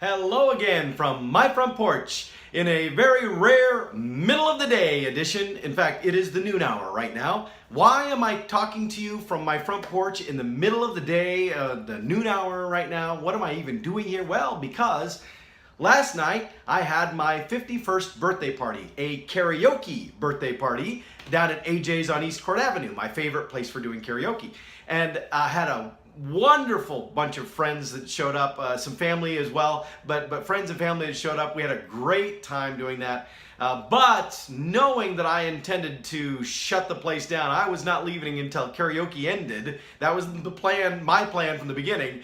Hello again from my front porch in a very rare middle of the day edition. In fact, it is the noon hour right now. Why am I talking to you from my front porch in the middle of the day, the noon hour right now? What am I even doing here? Well, because last night I had my 51st birthday party, a karaoke birthday party down at AJ's on East Court Avenue, my favorite place for doing karaoke. And I had a wonderful bunch of friends that showed up, some family as well, but friends and family that showed up. We had a great time doing that. But knowing that I intended to shut the place down, I was not leaving until karaoke ended. That was the plan, my plan from the beginning.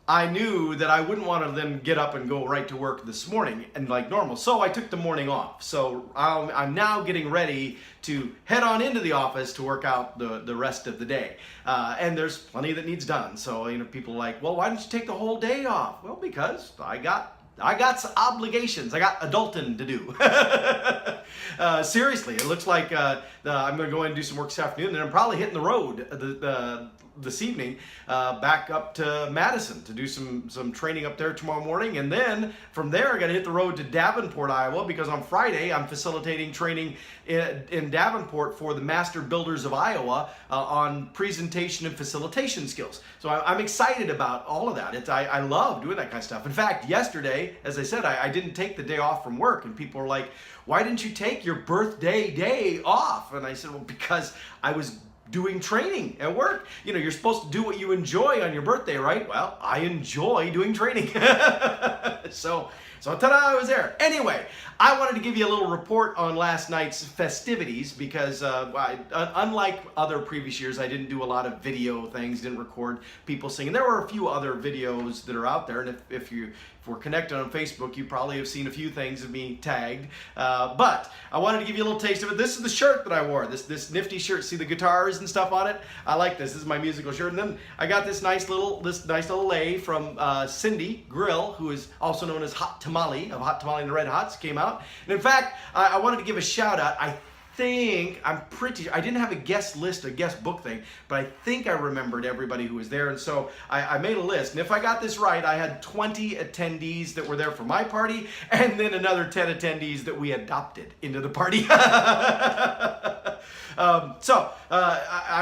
I knew that I wouldn't want to then get up and go right to work this morning and like normal. So I took the morning off. So I'm now getting ready to head on into the office to work out the rest of the day. And there's plenty that needs done. So, people are like, well, why don't you take the whole day off? Well, because I got some obligations. I got adulting to do. Seriously, it looks like I'm going to go in and do some work this afternoon, and I'm probably hitting the road this evening back up to Madison to do some training up there tomorrow morning. And then from there, I got to hit the road to Davenport, Iowa, because on Friday, I'm facilitating training in Davenport for the Master Builders of Iowa on presentation and facilitation skills. So I'm excited about all of that. I love doing that kind of stuff. In fact, yesterday, as I said, I didn't take the day off from work, and people were like, why didn't you take your birthday day off? And I said, well, because I was doing training at work. You're supposed to do what you enjoy on your birthday, right? Well, I enjoy doing training. So ta-da, I was there. Anyway, I wanted to give you a little report on last night's festivities because unlike other previous years, I didn't do a lot of video things, didn't record people singing. There were a few other videos that are out there, and if we're connected on Facebook, you probably have seen a few things of me tagged. But I wanted to give you a little taste of it. This is the shirt that I wore, this nifty shirt. See the guitars and stuff on it? I like this. This is my musical shirt. And then I got this nice little lei from Cindy Grill, who is also known as Hot Tamale of Hot Tamale and the Red Hots, came out. And in fact, I wanted to give a shout out. I'm pretty sure, I didn't have a guest book thing, but I think I remembered everybody who was there. And so I made a list. And if I got this right, I had 20 attendees that were there for my party, and then another 10 attendees that we adopted into the party. I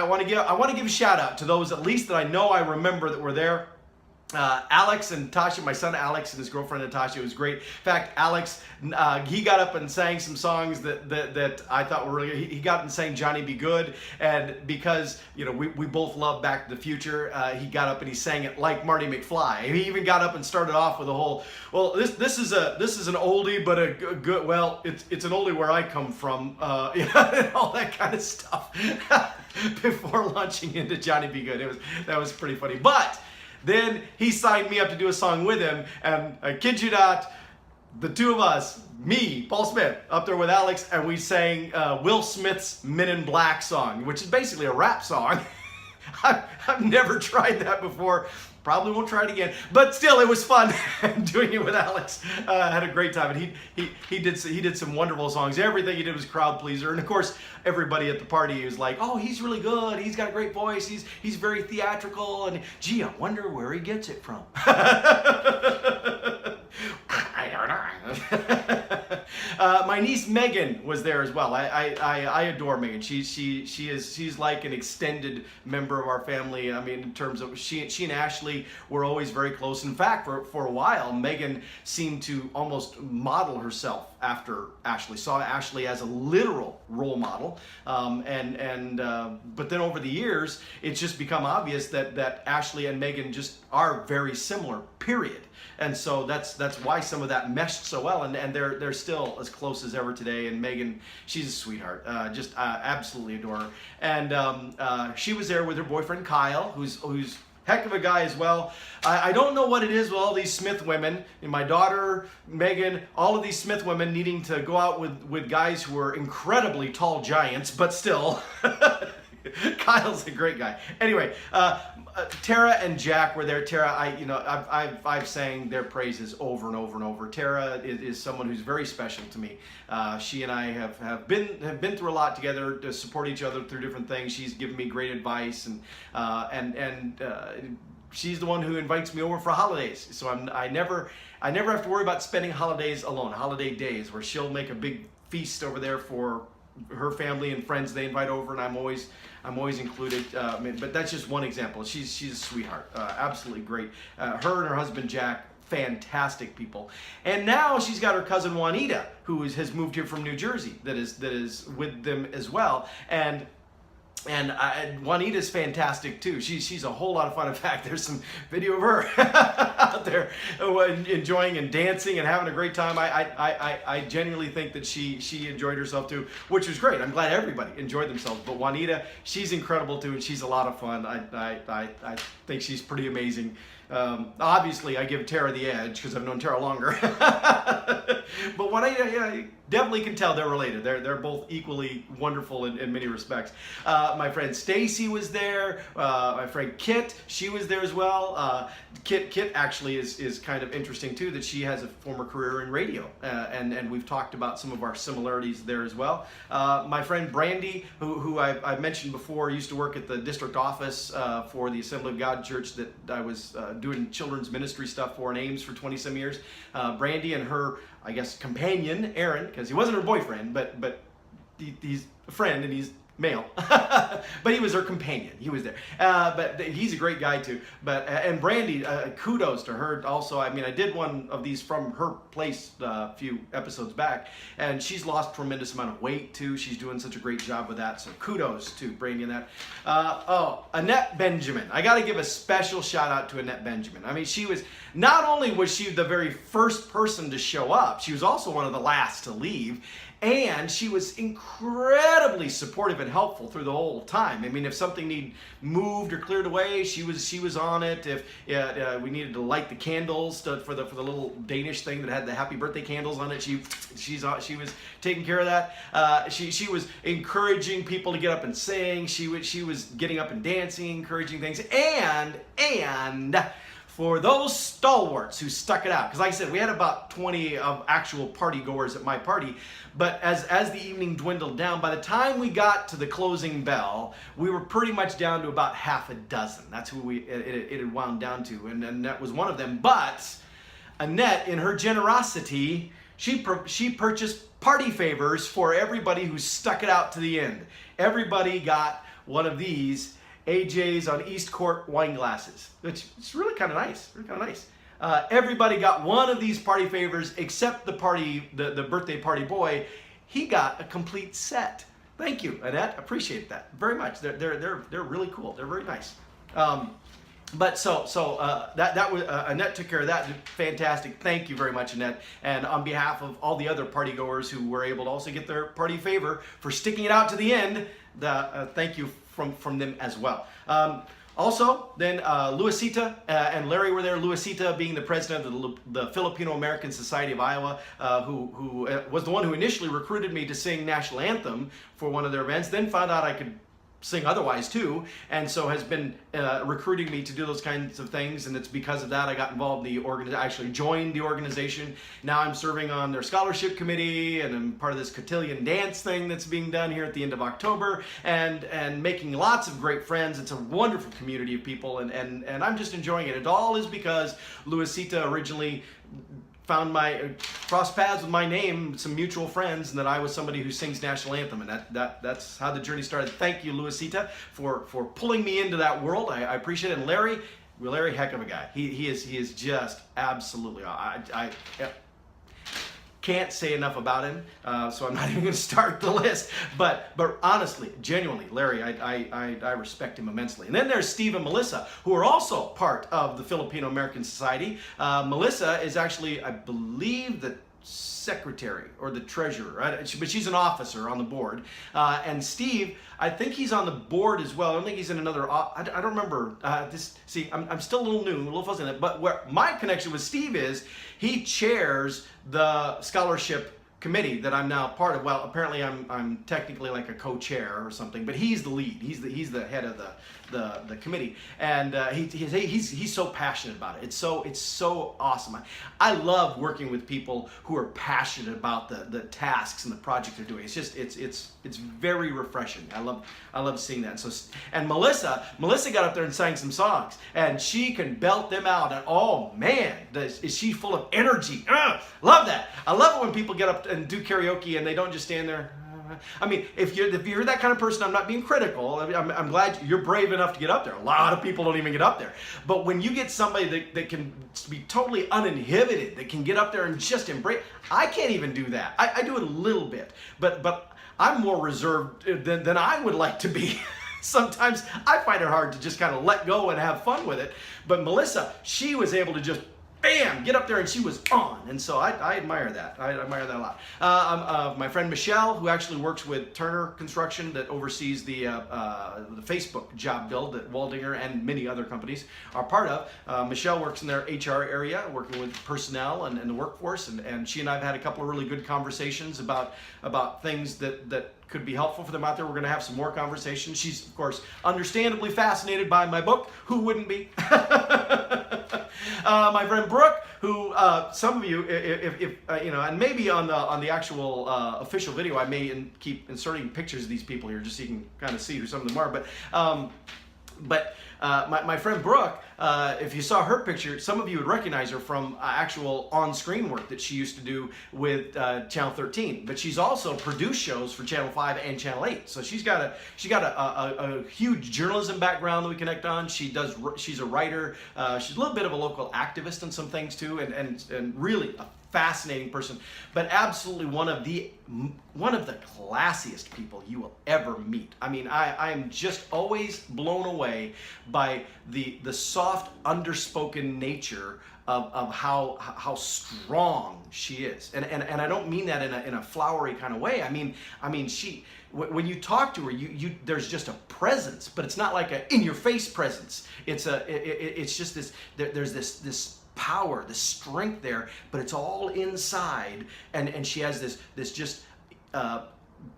want to give a shout out to those at least that I know I remember that were there. Alex and Tasha, my son Alex and his girlfriend Natasha, it was great. In fact, Alex, he got up and sang some songs that I thought were really good. He got up and sang Johnny Be Good, and because we both love Back to the Future, he got up and he sang it like Marty McFly. He even got up and started off with a whole, well, this is an oldie but a good, well, it's an oldie where I come from, and all that kind of stuff before launching into Johnny Be Good. That was pretty funny, but then he signed me up to do a song with him, and I kid you not, the two of us, me, Paul Smith, up there with Alex, and we sang Will Smith's Men in Black song, which is basically a rap song. I've never tried that before. Probably won't try it again, but still, it was fun doing it with Alex. I had a great time, and he did some wonderful songs. Everything he did was crowd pleaser, and of course, everybody at the party was like, "Oh, he's really good. He's got a great voice. He's very theatrical." And gee, I wonder where he gets it from. I don't know. My niece Megan was there as well. I adore Megan. She's like an extended member of our family. I mean, in terms of she and Ashley were always very close. In fact, for a while, Megan seemed to almost model herself after Ashley. Saw Ashley as a literal role model. But then over the years, it's just become obvious that Ashley and Megan just are very similar. Period. And so that's why some of that meshed so well, and they're still as close as ever today. And Megan, she's a sweetheart, just absolutely adore her. And she was there with her boyfriend Kyle, who's heck of a guy as well. I don't know what it is with all these Smith women, and my daughter Megan, all of these Smith women needing to go out with guys who are incredibly tall giants, but still. Kyle's a great guy. Anyway, Tara and Jack were there. Tara, I've sang their praises over and over and over. Tara is someone who's very special to me. She and I have been through a lot together to support each other through different things. She's given me great advice and she's the one who invites me over for holidays. So I never have to worry about spending holidays alone, holiday days, where she'll make a big feast over there for her family and friends they invite over, and I'm always included. But that's just one example. She's a sweetheart, absolutely great. Her and her husband Jack, fantastic people. And now she's got her cousin Juanita, who has moved here from New Jersey, that is with them as well. And Juanita's fantastic too. She's a whole lot of fun. In fact, there's some video of her out there enjoying and dancing and having a great time. I genuinely think that she enjoyed herself too, which was great. I'm glad everybody enjoyed themselves. But Juanita, she's incredible too, and she's a lot of fun. I think she's pretty amazing. Obviously, I give Tara the edge because I've known Tara longer. But Juanita, yeah, you definitely can tell they're related. They're both equally wonderful in many respects. My friend Stacy was there. My friend Kit, she was there as well. Kit actually is kind of interesting too, that she has a former career in radio, and we've talked about some of our similarities there as well. My friend Brandy, who I've mentioned before, used to work at the district office for the Assembly of God Church that I was doing children's ministry stuff for in Ames for 20 some years. Brandy and her, I guess, companion Aaron, because he wasn't her boyfriend, but he's a friend and he's male, but he was her companion. He was there, but he's a great guy too. But and Brandy, kudos to her also. I mean, I did one of these from her place a few episodes back, and she's lost a tremendous amount of weight too. She's doing such a great job with that, so kudos to bringing that. Annette Benjamin. I got to give a special shout out to Annette Benjamin. I mean, she was, not only was she the very first person to show up, she was also one of the last to leave. And she was incredibly supportive and helpful through the whole time. I mean, if something needed moved or cleared away, she was on it. If we needed to light the candles for the little Danish thing that had the happy birthday candles on it, she was taking care of that. She was encouraging people to get up and sing. She was getting up and dancing, encouraging things, and for those stalwarts who stuck it out, because like I said, we had about 20 of actual party goers at my party, but as the evening dwindled down, by the time we got to the closing bell, we were pretty much down to about half a dozen. That's who it had wound down to, and Annette was one of them. But Annette, in her generosity, she purchased party favors for everybody who stuck it out to the end. Everybody got one of these AJ's on East Court wine glasses, which is really kind of nice. Really kind of nice. Everybody got one of these party favors except the birthday party boy. He got a complete set. Thank you, Annette. Appreciate that very much. They're really cool. They're very nice. But that was Annette took care of that. Fantastic. Thank you very much, Annette. And on behalf of all the other party goers who were able to also get their party favor for sticking it out to the end, thank you from them as well. Also, then Luisita and Larry were there. Luisita being the president of the Filipino American Society of Iowa, who was the one who initially recruited me to sing national anthem for one of their events, then found out I could sing otherwise too, and so has been recruiting me to do those kinds of things. And it's because of that I got involved in the organization. I actually joined the organization. Now I'm serving on their scholarship committee, and I'm part of this cotillion dance thing that's being done here at the end of October, and making lots of great friends. It's a wonderful community of people, and I'm just enjoying it. It all is because Luisita originally crossed paths with my name, some mutual friends, and that I was somebody who sings national anthem, and that's how the journey started. Thank you, Luisita, for pulling me into that world. I appreciate it. And Larry, heck of a guy. He is just absolutely. I can't say enough about him, so I'm not even going to start the list. But honestly, genuinely, Larry, I respect him immensely. And then there's Steve and Melissa, who are also part of the Filipino American Society. Melissa is actually, I believe, the secretary or the treasurer, right? But she's an officer on the board. And Steve, I think he's on the board as well. I don't think he's in another. I don't remember. I'm still a little new, a little fuzzy on it. But where my connection with Steve is, he chairs the scholarship committee that I'm now part of. Well, apparently I'm technically like a co-chair or something, but he's the lead. He's the head of the committee, and he's so passionate about it. It's so awesome. I love working with people who are passionate about the tasks and the projects they're doing. It's just it's very refreshing. I love seeing that. And Melissa got up there and sang some songs, and she can belt them out. And oh man, is she full of energy? Love that. I love it when people get up and do karaoke and they don't just stand there. I mean, if you're that kind of person, I'm not being critical. I'm glad you're brave enough to get up there. A lot of people don't even get up there. But when you get somebody that can be totally uninhibited, that can get up there and just embrace, I can't even do that. I do it a little bit, but I'm more reserved than I would like to be. Sometimes I find it hard to just kind of let go and have fun with it. But Melissa, she was able to just bam, get up there, and she was on. And so I admire that. I admire that a lot. My friend Michelle, who actually works with Turner Construction, that oversees the Facebook job build that Waldinger and many other companies are part of. Michelle works in their HR area, working with personnel and the workforce, and she and I have had a couple of really good conversations about things that could be helpful for them out there. We're going to have some more conversations. She's, of course, understandably fascinated by my book. Who wouldn't be? My friend Brooke, who some of you, if you know, and maybe on the actual official video, I may keep inserting pictures of these people here just so you can kind of see who some of them are. But my friend Brooke, if you saw her picture, some of you would recognize her from actual on-screen work that she used to do with Channel 13. But she's also produced shows for Channel 5 and Channel 8. So she's got a huge journalism background that we connect on. She's a writer. She's a little bit of a local activist on some things too, and really a fascinating person, but absolutely one of the classiest people you will ever meet. I mean, I am just always blown away by the soft, underspoken nature of how strong she is, and I don't mean that in a flowery kind of way. I mean she, when you talk to her, you there's just a presence, but it's not like a in your face presence. It's just this. There's this power, the strength there, but it's all inside, and she has this just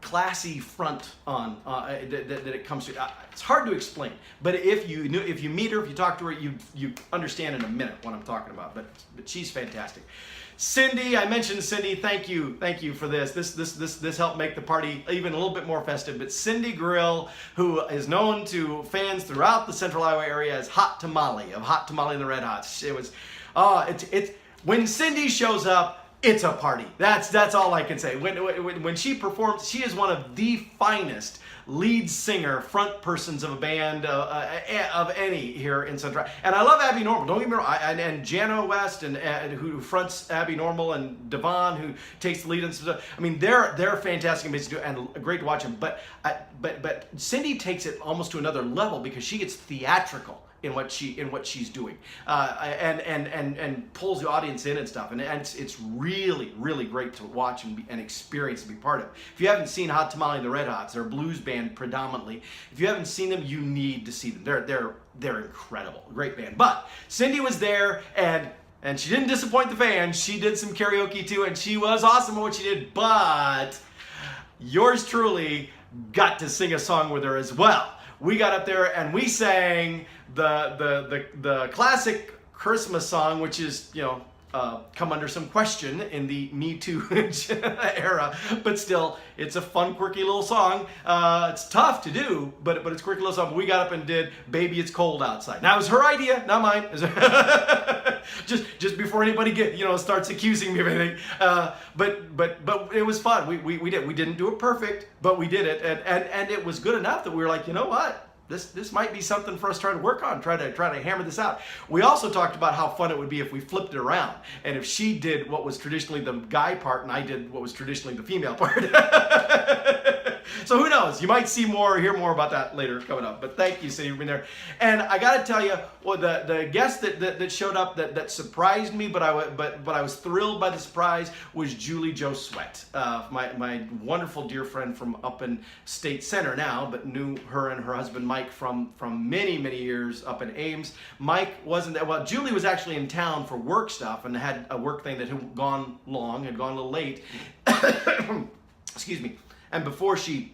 classy front on that it comes to. It's hard to explain, but if you meet her, if you talk to her, you understand in a minute what I'm talking about. But she's fantastic. Cindy, I mentioned Cindy. Thank you for this. This helped make the party even a little bit more festive. But Cindy Grill, who is known to fans throughout the Central Iowa area as Hot Tamale of Hot Tamale and the Red Hots. It was. It's when Cindy shows up, it's a party. That's all I can say. When she performs, she is one of the finest lead singer, front persons of a band of any here in Central. And I love Abby Normal. Don't get me wrong. And Jano West, and who fronts Abby Normal, and Devon, who takes the lead and stuff. I mean, they're fantastic and amazing and great to watch them. But Cindy takes it almost to another level because she gets theatrical in what she's doing, and pulls the audience in and stuff, and it's really, really great to watch and experience and be part of. If you haven't seen Hot Tamale and the Red Hots, they're a blues band predominantly. If you haven't seen them, you need to see them. They're incredible, great band. But Cindy was there, and she didn't disappoint the fans. She did some karaoke too, and she was awesome at what she did. But yours truly got to sing a song with her as well. We got up there and we sang the classic Christmas song, which is, you know, come under some question in the Me Too era, but still, it's a fun, quirky little song. It's tough to do, but it's a quirky little song. We got up and did "Baby It's Cold Outside." Now it was her idea, not mine. just before anybody starts accusing me of anything. But it was fun. We didn't do it perfect, but we did it, and it was good enough that we were like, you know what? This might be something for us to try to work on, try to hammer this out. We also talked about how fun it would be if we flipped it around, and if she did what was traditionally the guy part and I did what was traditionally the female part. So who knows? You might see more or hear more about that later coming up. But thank you, Cindy, for being there. And I got to tell you, well, the guest that showed up that surprised me, but I was thrilled by the surprise, was Julie Jo Sweat, my wonderful dear friend from up in State Center now, but knew her and her husband Mike from many years up in Ames. Mike wasn't there. Well, Julie was actually in town for work stuff and had a work thing that had gone a little late. Excuse me. And before she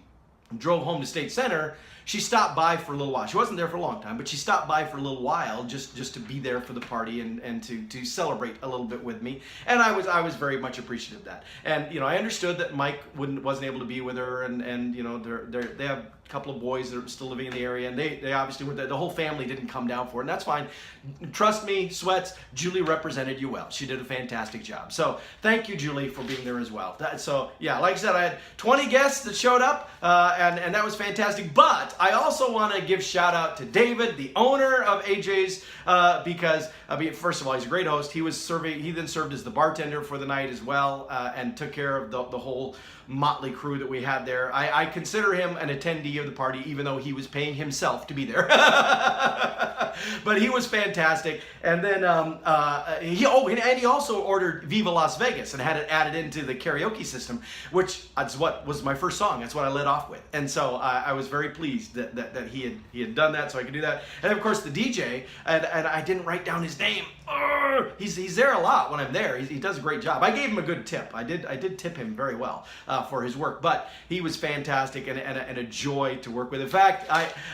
drove home to State Center, she stopped by for a little while. She wasn't there for a long time, but she stopped by for a little while just to be there for the party and to celebrate a little bit with me. And I was very much appreciative of that. And you know, I understood that Mike wasn't able to be with her, and you know, they have a couple of boys that are still living in the area, and they obviously were the whole family didn't come down for it, and that's fine. Trust me, Sweats, Julie represented you well. She did a fantastic job. So thank you, Julie, for being there as well. So yeah, like I said, I had 20 guests that showed up, and that was fantastic. But I also want to give shout out to David, the owner of AJ's, because I mean, first of all, he's a great host. He then served as the bartender for the night as well, and took care of the whole motley crew that we had there. I consider him an attendee of the party, even though he was paying himself to be there. But he was fantastic. And then he also ordered Viva Las Vegas and had it added into the karaoke system, which is what was my first song. That's what I led off with. And so I was very pleased that he had done that, so I could do that. And of course the DJ, and I didn't write down his name. He's there a lot when I'm there. He does a great job. I gave him a good tip. I did tip him very well for his work, but he was fantastic and a joy to work with. In fact,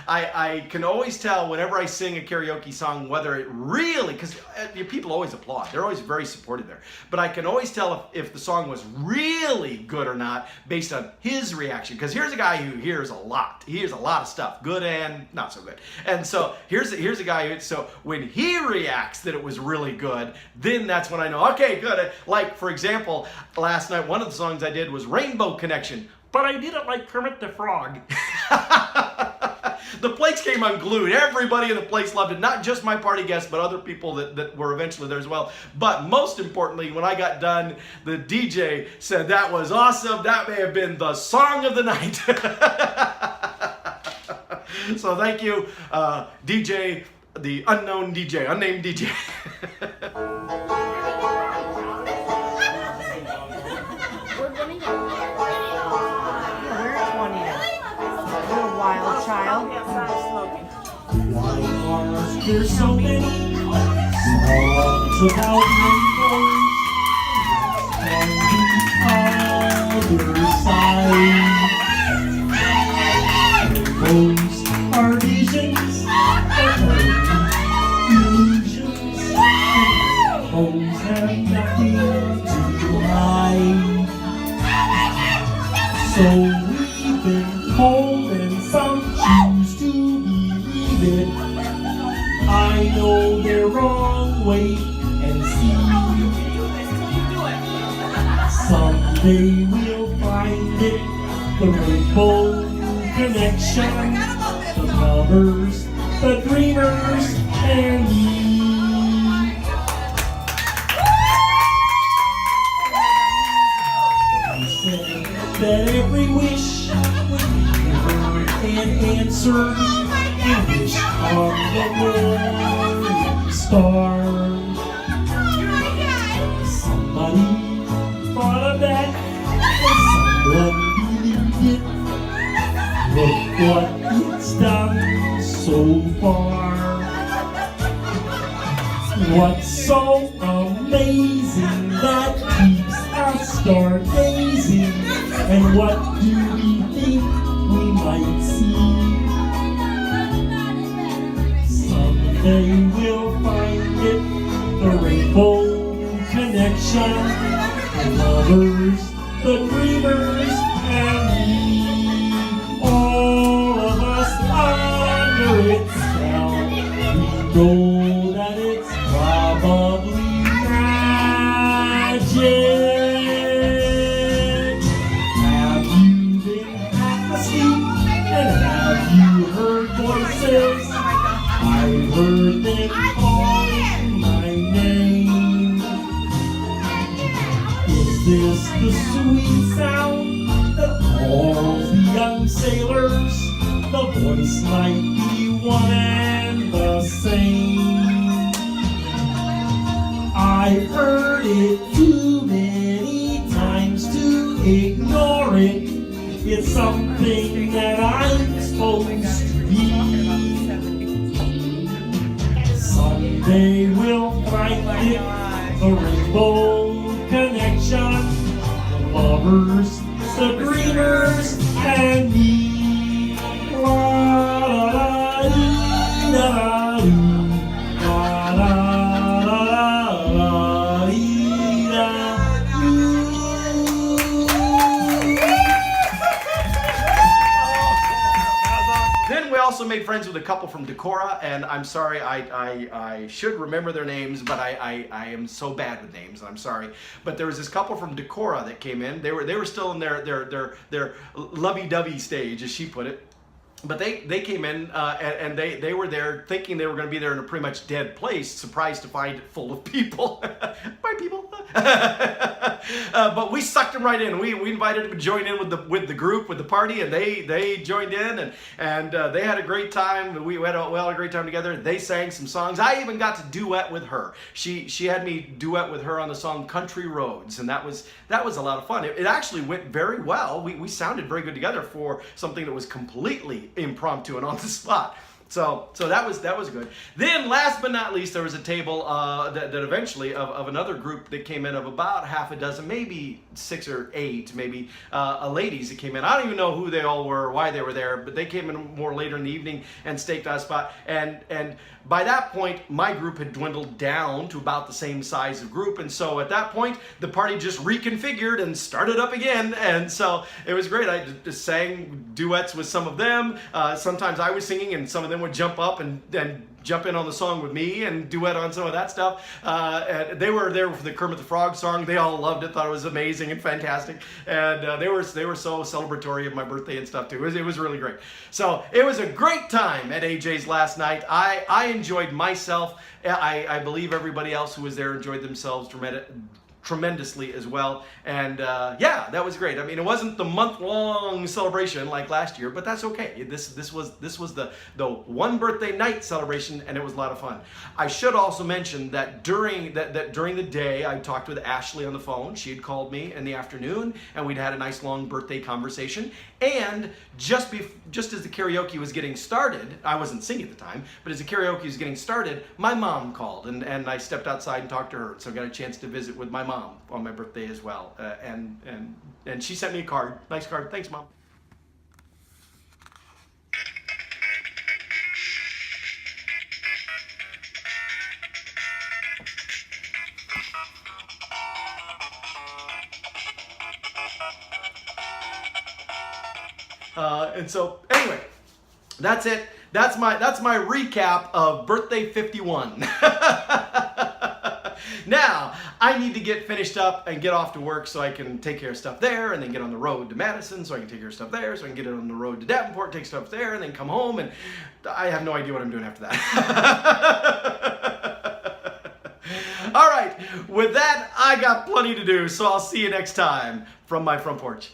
I can always tell whenever I sing a karaoke song whether it really, because people always applaud. They're always very supportive there. But I can always tell if the song was really good or not based on his reaction. Because here's a guy who hears a lot. He hears a lot of stuff, good and not so good. And so here's a guy so when he reacts that it was really good, then that's when I know, okay, good. Like, for example, last night, one of the songs I did was Rainbow Connection, but I did it like Kermit the Frog. The plates came unglued. Everybody in the place loved it. Not just my party guests, but other people that were eventually there as well. But most importantly, when I got done, the DJ said that was awesome. That may have been the song of the night. So thank you, DJ, the unnamed DJ. Wild child. Why are there so many songs about rainbows on the other side? Rainbows are visions of illusions. Rainbows have nothing to hide. So we've been told, and some choose to believe it. I know they're wrong, wait and see. Someday we'll find it, the rainbow connection, the lovers, the dreamers, and me. They say that every wish an answer, you wish on the morning star. Somebody thought of that, and someone believed it. Look what it's done so far. What's so amazing that keeps us stargazing? And what do we think we might see? Someday we'll find it, the rainbow connection, the lovers, the dreamers, and me. All of us under its spell, we know that it's probably magic. Voices, I heard them calling my name. Is this the sweet sound that calls the young voice might be one and the same. I've heard it too many times to ignore it. It's something that I'm supposed to be. Someday we'll find it, the rainbow connection, the lovers, the dreamers, and me. La la la dee, la dee, la la la la dee, la Then we also made friends with a couple from Decorah, and I'm sorry, I should remember their names, but I am so bad with names, I'm sorry. But there was this couple from Decorah that came in. They were still in their lovey-dovey stage, as she put it. But they came in and they were there thinking they were going to be there in a pretty much dead place, surprised to find it full of people. Bye, people. But we sucked them right in. We invited them to join in with the group, with the party, and they joined in and they had a great time. We had a great time together. They sang some songs. I even got to duet with her. She had me duet with her on the song "Country Roads," and that was a lot of fun. It actually went very well. We sounded very good together for something that was completely impromptu and on the spot. So that was good. Then last but not least, there was a table that eventually of another group that came in of about half a dozen, maybe 6 or 8, maybe ladies that came in. I don't even know who they all were or why they were there, but they came in more later in the evening and staked out a spot. And by that point, my group had dwindled down to about the same size of group. And so at that point, the party just reconfigured and started up again. And so it was great. I just sang duets with some of them. Sometimes I was singing and some of them would jump up and jump in on the song with me and duet on some of that stuff. And they were there for the Kermit the Frog song. They all loved it, thought it was amazing and fantastic. And they were so celebratory of my birthday and stuff too. It was really great. So it was a great time at AJ's last night. I enjoyed myself. I believe everybody else who was there enjoyed themselves tremendously as well. And yeah, that was great. I mean, it wasn't the month-long celebration like last year, but that's okay. This was the one birthday night celebration, and it was a lot of fun. I should also mention that during the day, I talked with Ashley on the phone. She had called me in the afternoon, and we'd had a nice long birthday conversation. And just as the karaoke was getting started, I wasn't singing at the time, but as the karaoke was getting started, my mom called, and I stepped outside and talked to her. So I got a chance to visit with my mom on my birthday as well. And she sent me a card, nice card. Thanks, Mom. And so anyway, that's it. That's my recap of birthday 51. Now, I need to get finished up and get off to work so I can take care of stuff there, and then get on the road to Madison so I can take care of stuff there, so I can get on the road to Davenport, take stuff there, and then come home, and I have no idea what I'm doing after that. All right, with that, I got plenty to do, so I'll see you next time from my front porch.